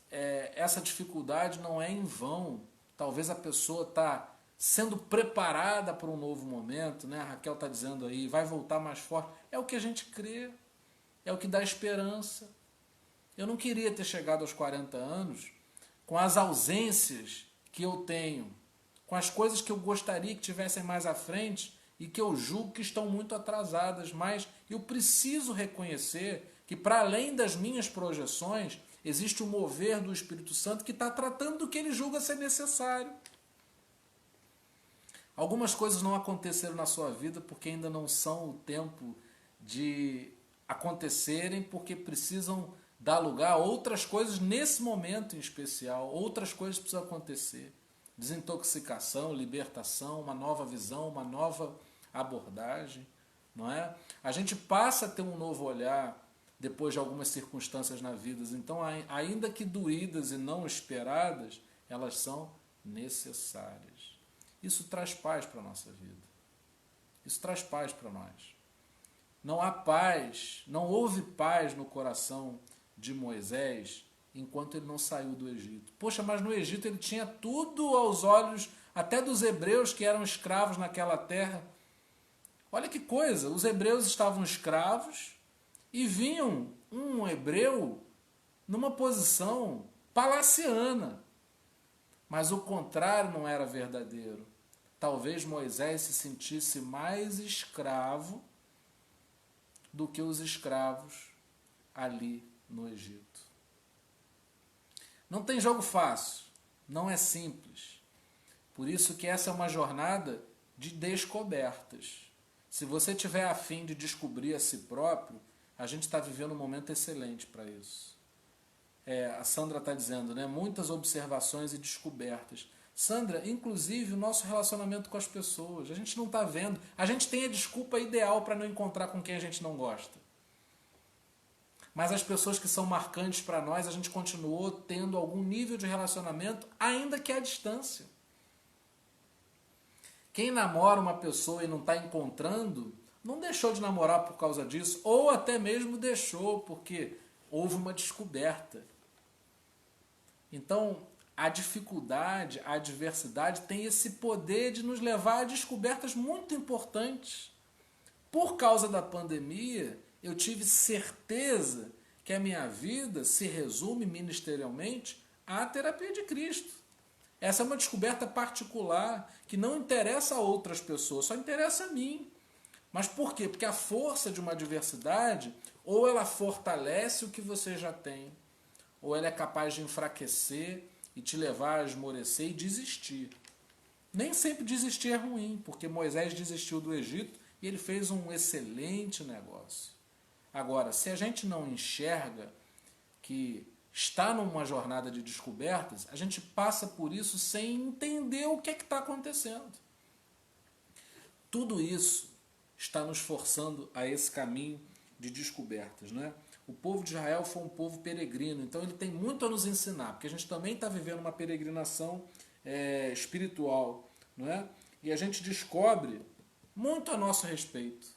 Speaker 2: essa dificuldade não é em vão. Talvez a pessoa está sendo preparada para um novo momento, né? A Raquel está dizendo aí, vai voltar mais forte. É o que a gente crê, é o que dá esperança. Eu não queria ter chegado aos 40 anos com as ausências que eu tenho, com as coisas que eu gostaria que tivessem mais à frente e que eu julgo que estão muito atrasadas, mas eu preciso reconhecer que, para além das minhas projeções, existe um mover do Espírito Santo que está tratando do que ele julga ser necessário. Algumas coisas não aconteceram na sua vida porque ainda não são o tempo de acontecerem, porque precisam dar lugar a outras coisas nesse momento em especial. Outras coisas precisam acontecer. Desintoxicação, libertação, uma nova visão, uma nova abordagem, não é? A gente passa a ter um novo olhar depois de algumas circunstâncias na vida. Então, ainda que doídas e não esperadas, elas são necessárias. Isso traz paz para a nossa vida. Isso traz paz para nós. Não há paz, não houve paz no coração de Moisés enquanto ele não saiu do Egito. Poxa, mas no Egito ele tinha tudo aos olhos, até dos hebreus que eram escravos naquela terra. Olha que coisa, os hebreus estavam escravos e vinham um hebreu numa posição palaciana. Mas o contrário não era verdadeiro. Talvez Moisés se sentisse mais escravo do que os escravos ali no Egito. Não tem jogo fácil, não é simples. Por isso que essa é uma jornada de descobertas. Se você tiver a fim de descobrir a si próprio, a gente está vivendo um momento excelente para isso. A Sandra está dizendo, né? Muitas observações e descobertas. Sandra, inclusive o nosso relacionamento com as pessoas, a gente não está vendo. A gente tem a desculpa ideal para não encontrar com quem a gente não gosta. Mas as pessoas que são marcantes para nós, a gente continuou tendo algum nível de relacionamento, ainda que à distância. Quem namora uma pessoa e não está encontrando, não deixou de namorar por causa disso, ou até mesmo deixou porque houve uma descoberta. Então, a dificuldade, a adversidade tem esse poder de nos levar a descobertas muito importantes. Por causa da pandemia, eu tive certeza que a minha vida se resume ministerialmente à terapia de Cristo. Essa é uma descoberta particular que não interessa a outras pessoas, só interessa a mim. Mas por quê? Porque a força de uma adversidade, ou ela fortalece o que você já tem, ou ela é capaz de enfraquecer e te levar a esmorecer e desistir. Nem sempre desistir é ruim, porque Moisés desistiu do Egito e ele fez um excelente negócio. Agora, se a gente não enxerga que está numa jornada de descobertas, a gente passa por isso sem entender o que está acontecendo. Tudo isso está nos forçando a esse caminho de descobertas, né? O povo de Israel foi um povo peregrino, então ele tem muito a nos ensinar, porque a gente também está vivendo uma peregrinação espiritual, não é? E a gente descobre muito a nosso respeito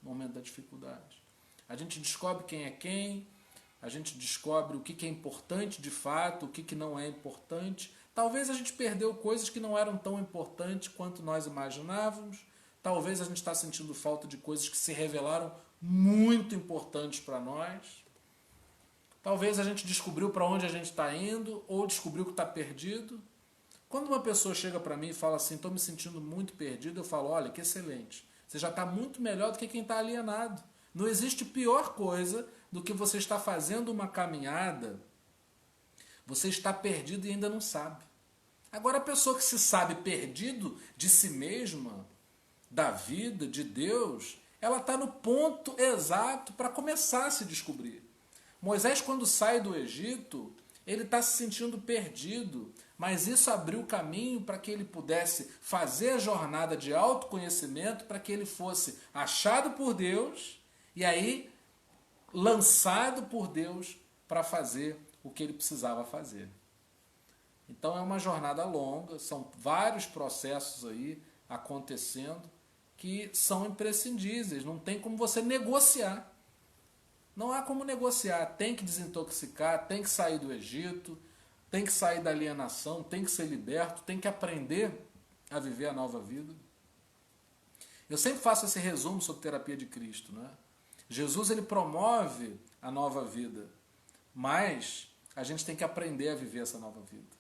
Speaker 2: no momento da dificuldade. A gente descobre quem é quem, a gente descobre o que é importante de fato, o que não é importante. Talvez a gente perdeu coisas que não eram tão importantes quanto nós imaginávamos. Talvez a gente está sentindo falta de coisas que se revelaram muito importantes para nós. Talvez a gente descobriu para onde a gente está indo ou descobriu que está perdido. Quando uma pessoa chega para mim e fala assim, estou me sentindo muito perdido, eu falo, olha, que excelente. Você já está muito melhor do que quem está alienado. Não existe pior coisa do que você estar fazendo uma caminhada, você está perdido e ainda não sabe. Agora a pessoa que se sabe perdido de si mesma, da vida, de Deus, ela está no ponto exato para começar a se descobrir. Moisés, quando sai do Egito, ele está se sentindo perdido, mas isso abriu o caminho para que ele pudesse fazer a jornada de autoconhecimento, para que ele fosse achado por Deus e aí lançado por Deus para fazer o que ele precisava fazer. Então é uma jornada longa, são vários processos aí acontecendo que são imprescindíveis, não tem como você negociar. Não há como negociar, tem que desintoxicar, tem que sair do Egito, tem que sair da alienação, tem que ser liberto, tem que aprender a viver a nova vida. Eu sempre faço esse resumo sobre terapia de Cristo, né? Jesus, ele promove a nova vida, mas a gente tem que aprender a viver essa nova vida.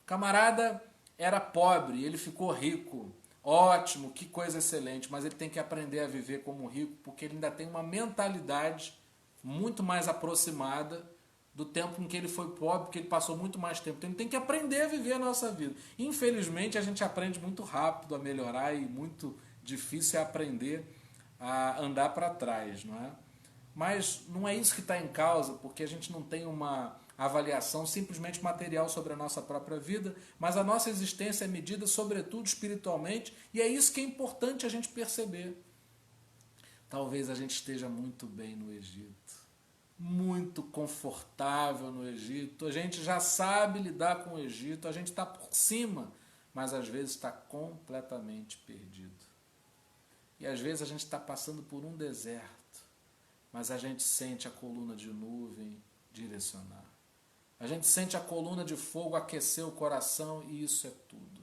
Speaker 2: O camarada era pobre, ele ficou rico. Ótimo, que coisa excelente, mas ele tem que aprender a viver como rico, porque ele ainda tem uma mentalidade muito mais aproximada do tempo em que ele foi pobre, porque ele passou muito mais tempo. Então ele tem que aprender a viver a nossa vida. Infelizmente, a gente aprende muito rápido a melhorar e muito difícil é aprender a andar para trás, não é? Mas não é isso que está em causa, porque a gente não tem uma avaliação simplesmente material sobre a nossa própria vida, mas a nossa existência é medida sobretudo espiritualmente, e é isso que é importante a gente perceber. Talvez a gente esteja muito bem no Egito, muito confortável no Egito, a gente já sabe lidar com o Egito, a gente está por cima, mas às vezes está completamente perdido. E às vezes a gente está passando por um deserto, mas a gente sente a coluna de nuvem direcionar. A gente sente a coluna de fogo aquecer o coração e isso é tudo.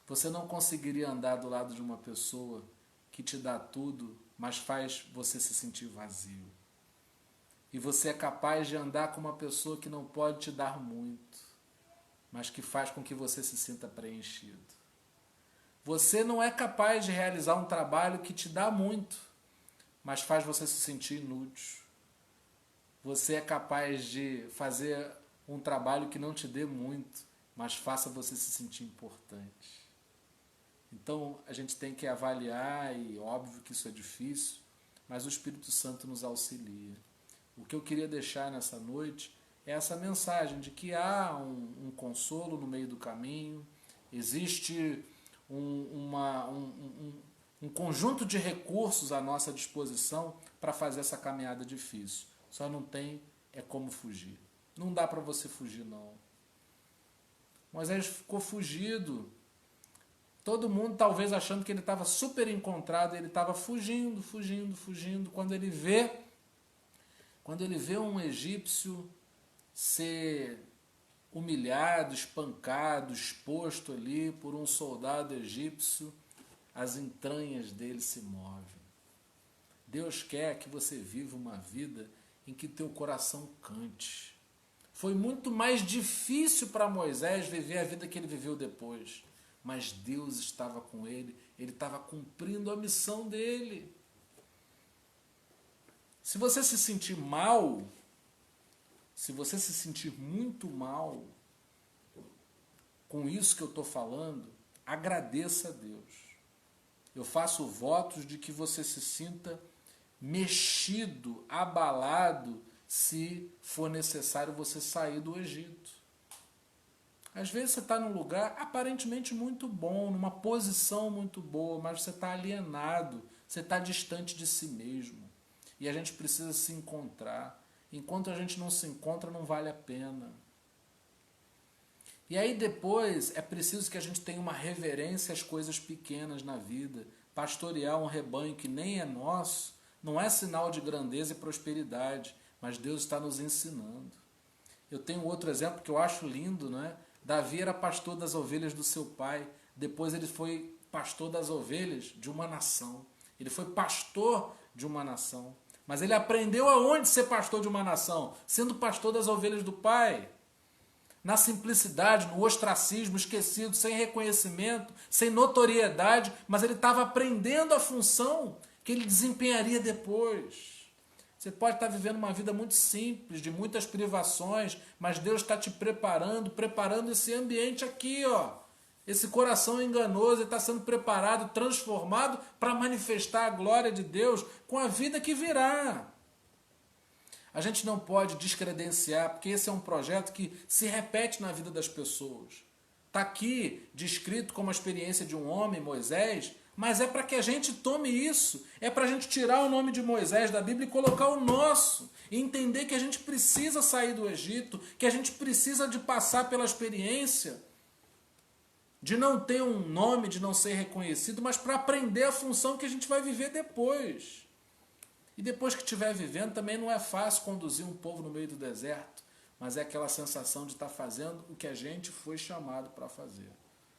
Speaker 2: Você não conseguiria andar do lado de uma pessoa que te dá tudo, mas faz você se sentir vazio. E você é capaz de andar com uma pessoa que não pode te dar muito, mas que faz com que você se sinta preenchido. Você não é capaz de realizar um trabalho que te dá muito, mas faz você se sentir inútil. Você é capaz de fazer um trabalho que não te dê muito, mas faça você se sentir importante. Então a gente tem que avaliar, e óbvio que isso é difícil, mas o Espírito Santo nos auxilia. O que eu queria deixar nessa noite é essa mensagem de que há um consolo no meio do caminho, existe um conjunto de recursos à nossa disposição para fazer essa caminhada difícil. Só não tem como fugir. Não dá para você fugir, não. Moisés ficou fugido. Todo mundo talvez achando que ele estava super encontrado, ele estava fugindo. Quando ele vê um egípcio ser humilhado, espancado, exposto ali por um soldado egípcio, as entranhas dele se movem. Deus quer que você viva uma vida em que teu coração cante. Foi muito mais difícil para Moisés viver a vida que ele viveu depois, mas Deus estava com ele, ele estava cumprindo a missão dele. Se você se sentir mal, se você se sentir muito mal com isso que eu estou falando, agradeça a Deus. Eu faço votos de que você se sinta mexido, abalado, se for necessário você sair do Egito. Às vezes você está num lugar aparentemente muito bom, numa posição muito boa, mas você está alienado, você está distante de si mesmo. E a gente precisa se encontrar. Enquanto a gente não se encontra, não vale a pena. E aí depois é preciso que a gente tenha uma reverência às coisas pequenas na vida. Pastorear um rebanho que nem é nosso não é sinal de grandeza e prosperidade, mas Deus está nos ensinando. Eu tenho outro exemplo que eu acho lindo, né? Davi era pastor das ovelhas do seu pai, depois ele foi pastor das ovelhas de uma nação. Ele foi pastor de uma nação. Mas ele aprendeu aonde ser pastor de uma nação? Sendo pastor das ovelhas do pai. Na simplicidade, no ostracismo, esquecido, sem reconhecimento, sem notoriedade, mas ele estava aprendendo a função que ele desempenharia depois. Você pode estar vivendo uma vida muito simples, de muitas privações, mas Deus está te preparando esse ambiente aqui, ó. Esse coração enganoso está sendo preparado, transformado para manifestar a glória de Deus com a vida que virá. A gente não pode descredenciar, porque esse é um projeto que se repete na vida das pessoas. Está aqui descrito como a experiência de um homem, Moisés, mas é para que a gente tome isso. É para a gente tirar o nome de Moisés da Bíblia e colocar o nosso. E entender que a gente precisa sair do Egito, que a gente precisa de passar pela experiência de não ter um nome, de não ser reconhecido, mas para aprender a função que a gente vai viver depois. E depois que estiver vivendo, também não é fácil conduzir um povo no meio do deserto, mas é aquela sensação de estar fazendo o que a gente foi chamado para fazer.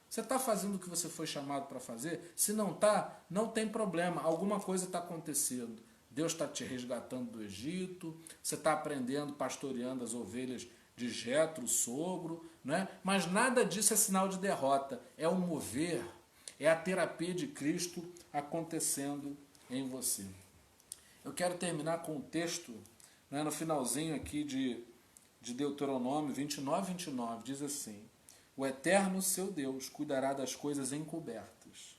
Speaker 2: Você está fazendo o que você foi chamado para fazer? Se não está, não tem problema, alguma coisa está acontecendo. Deus está te resgatando do Egito, você está aprendendo, pastoreando as ovelhas de Jetro, o sogro, né? Mas nada disso é sinal de derrota, é o mover, é a terapia de Cristo acontecendo em você. Eu quero terminar com um texto, né, no finalzinho aqui de Deuteronômio 29, diz assim: o Eterno, seu Deus, cuidará das coisas encobertas,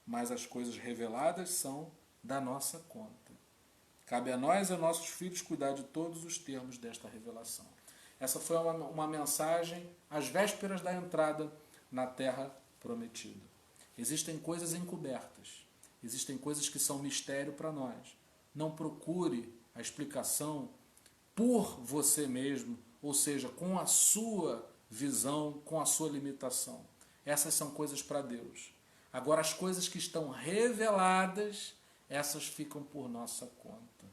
Speaker 2: mas as coisas reveladas são da nossa conta. Cabe a nós e a nossos filhos cuidar de todos os termos desta revelação. Essa foi uma mensagem às vésperas da entrada na Terra Prometida. Existem coisas encobertas, existem coisas que são mistério para nós. Não procure a explicação por você mesmo, ou seja, com a sua visão, com a sua limitação. Essas são coisas para Deus. Agora, as coisas que estão reveladas, essas ficam por nossa conta.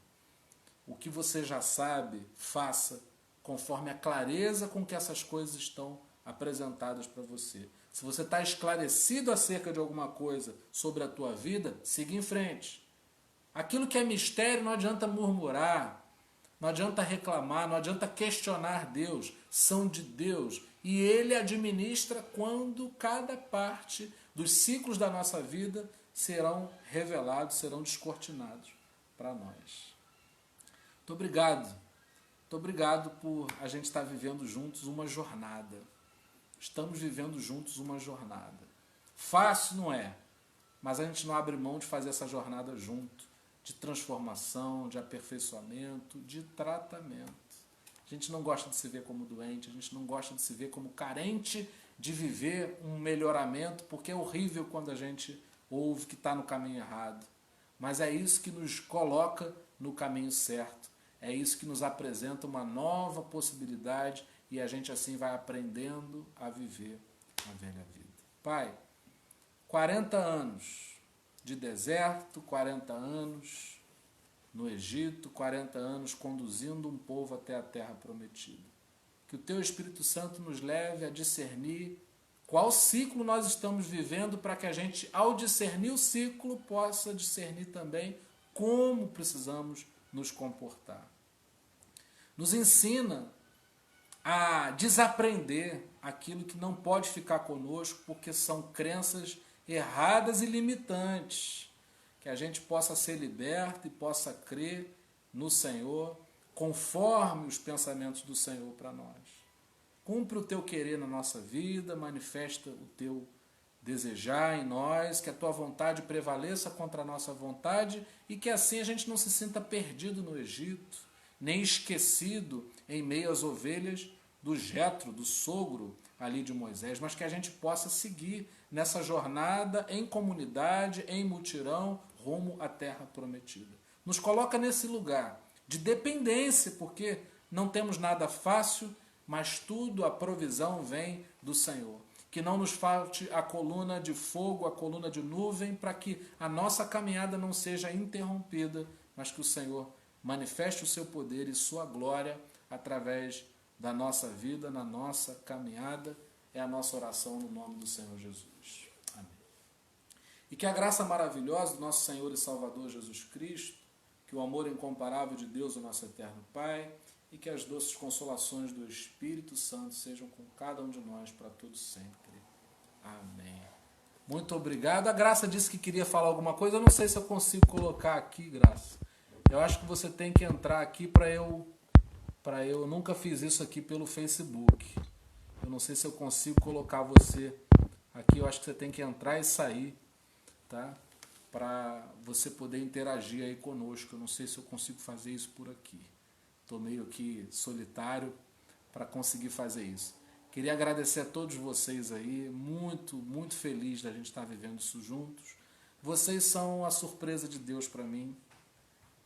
Speaker 2: O que você já sabe, faça conforme a clareza com que essas coisas estão apresentadas para você. Se você está esclarecido acerca de alguma coisa sobre a tua vida, siga em frente. Aquilo que é mistério não adianta murmurar, não adianta reclamar, não adianta questionar Deus. São de Deus e Ele administra quando cada parte dos ciclos da nossa vida serão revelados, serão descortinados para nós. Muito obrigado. Muito obrigado por a gente estar vivendo juntos uma jornada. Estamos vivendo juntos uma jornada. Fácil não é, mas a gente não abre mão de fazer essa jornada junto, de transformação, de aperfeiçoamento, de tratamento. A gente não gosta de se ver como doente, a gente não gosta de se ver como carente de viver um melhoramento, porque é horrível quando a gente ouve que está no caminho errado. Mas é isso que nos coloca no caminho certo. É isso que nos apresenta uma nova possibilidade e a gente assim vai aprendendo a viver a velha vida. Pai, 40 anos de deserto, 40 anos no Egito, 40 anos conduzindo um povo até a terra prometida. Que o Teu Espírito Santo nos leve a discernir qual ciclo nós estamos vivendo para que a gente, ao discernir o ciclo, possa discernir também como precisamos nos comportar. Nos ensina a desaprender aquilo que não pode ficar conosco, porque são crenças erradas e limitantes. Que a gente possa ser liberto e possa crer no Senhor, conforme os pensamentos do Senhor para nós. Cumpre o Teu querer na nossa vida, manifesta o Teu desejar em nós, que a Tua vontade prevaleça contra a nossa vontade e que assim a gente não se sinta perdido no Egito, nem esquecido em meio às ovelhas do Jetro, do sogro ali de Moisés, mas que a gente possa seguir nessa jornada em comunidade, em mutirão, rumo à terra prometida. Nos coloca nesse lugar de dependência, porque não temos nada fácil, mas tudo, a provisão vem do Senhor. Que não nos falte a coluna de fogo, a coluna de nuvem, para que a nossa caminhada não seja interrompida, mas que o Senhor manifeste o seu poder e sua glória através da nossa vida, na nossa caminhada. É a nossa oração no nome do Senhor Jesus. Amém. E que a graça maravilhosa do nosso Senhor e Salvador Jesus Cristo, que o amor incomparável de Deus, o nosso eterno Pai, e que as doces consolações do Espírito Santo sejam com cada um de nós para todos sempre. Amém. Muito obrigado. A Graça disse que queria falar alguma coisa. Eu não sei se eu consigo colocar aqui, Graça. Eu acho que você tem que entrar aqui para eu nunca fiz isso aqui pelo Facebook. Eu não sei se eu consigo colocar você aqui. Eu acho que você tem que entrar e sair, tá? Para você poder interagir aí conosco. Eu não sei se eu consigo fazer isso por aqui. Muito estou meio aqui solitário para conseguir fazer isso. Queria agradecer a todos vocês aí, muito, muito feliz da gente estar vivendo isso juntos. Vocês são a surpresa de Deus para mim.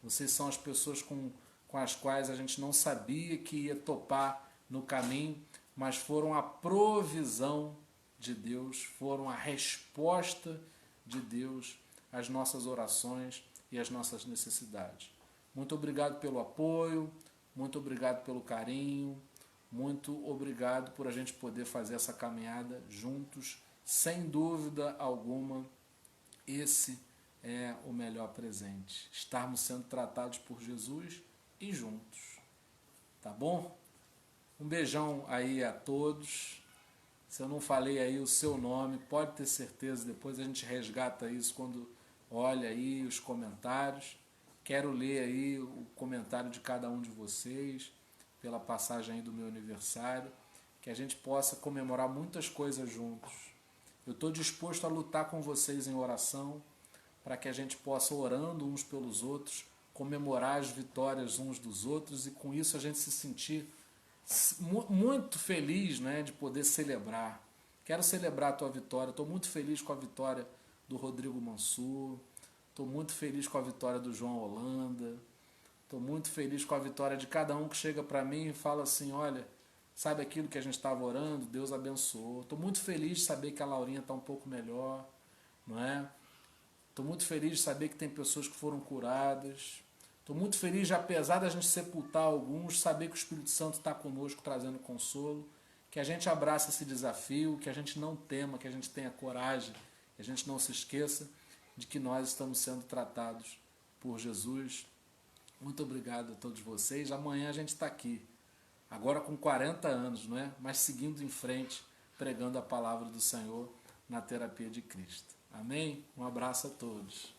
Speaker 2: Vocês são as pessoas com as quais a gente não sabia que ia topar no caminho, mas foram a provisão de Deus, foram a resposta de Deus às nossas orações e às nossas necessidades. Muito obrigado pelo apoio, muito obrigado pelo carinho, muito obrigado por a gente poder fazer essa caminhada juntos. Sem dúvida alguma, esse é o melhor presente. Estarmos sendo tratados por Jesus e juntos. Tá bom? Um beijão aí a todos. Se eu não falei aí o seu nome, pode ter certeza, depois a gente resgata isso quando olha aí os comentários. Quero ler aí o comentário de cada um de vocês, pela passagem aí do meu aniversário, que a gente possa comemorar muitas coisas juntos. Eu estou disposto a lutar com vocês em oração, para que a gente possa, orando uns pelos outros, comemorar as vitórias uns dos outros e com isso a gente se sentir muito feliz, né, de poder celebrar. Quero celebrar a tua vitória. Estou muito feliz com a vitória do Rodrigo Mansur. Estou muito feliz com a vitória do João Holanda. Estou muito feliz com a vitória de cada um que chega para mim e fala assim, olha, sabe aquilo que a gente estava orando? Deus abençoou. Estou muito feliz de saber que a Laurinha está um pouco melhor, não é? Estou muito feliz de saber que tem pessoas que foram curadas. Estou muito feliz de, apesar da gente sepultar alguns, saber que o Espírito Santo está conosco trazendo consolo, que a gente abrace esse desafio, que a gente não tema, que a gente tenha coragem, que a gente não se esqueça de que nós estamos sendo tratados por Jesus. Muito obrigado a todos vocês. Amanhã a gente está aqui, agora com 40 anos, não é? Mas seguindo em frente, pregando a palavra do Senhor na terapia de Cristo. Amém? Um abraço a todos.